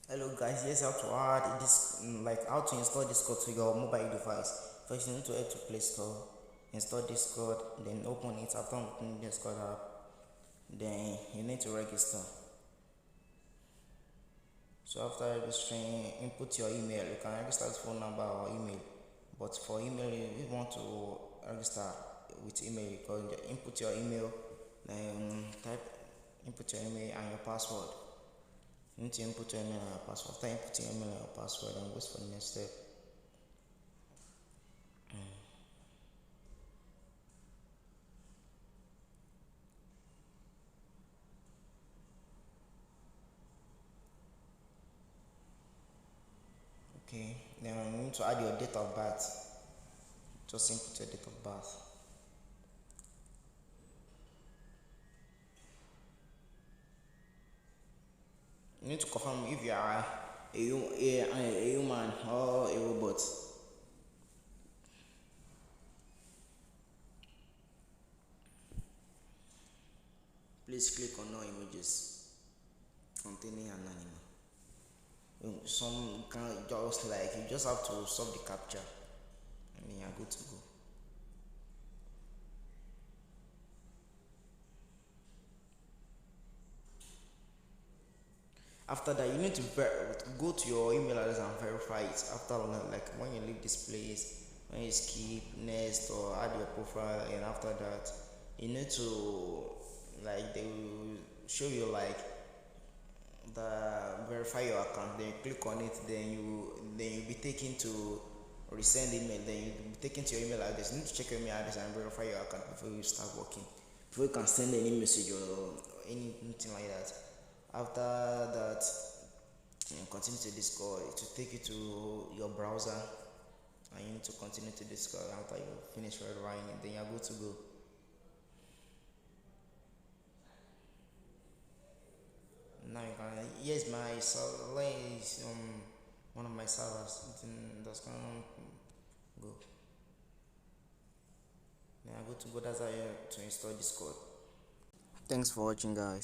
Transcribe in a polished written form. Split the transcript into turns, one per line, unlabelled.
Hello guys, here's how to add this like how to install Discord to your mobile device. First you need to head to Play Store, install Discord, then open it. After opening Discord app, then you need to register. So after registering, input your email. You can register with phone number or email. But for email, you want to register with email, you can input your email, then input your email and your password. You need to input your email and your password. After inputting your email and your password, then wait for the next step. Okay, then you need to add your date of birth. Just input your date of birth. You need to confirm if you are a human or a robot. Please click on no images containing an animal. Some can just like you just have to solve the captcha and then you're good to go. After that, you need to go to your email address and verify it. After like when you leave this place, when you skip next or add your profile, and after that, you need to like they will show you like the verify your account. Then you click on it. Then you'll be taken to resend email. Then you'll be taken to your email address. You need to check your email address and verify your account before you start working. Before you can send any message or anything like that. After that, you continue to Discord. It will take you to your browser, and you need to continue to Discord. After you finish writing it, then you're good to go. Now you can. Yes, my server is one of my servers. That's gonna go. Then I go to go. That's how you to install Discord. Thanks for watching, guys.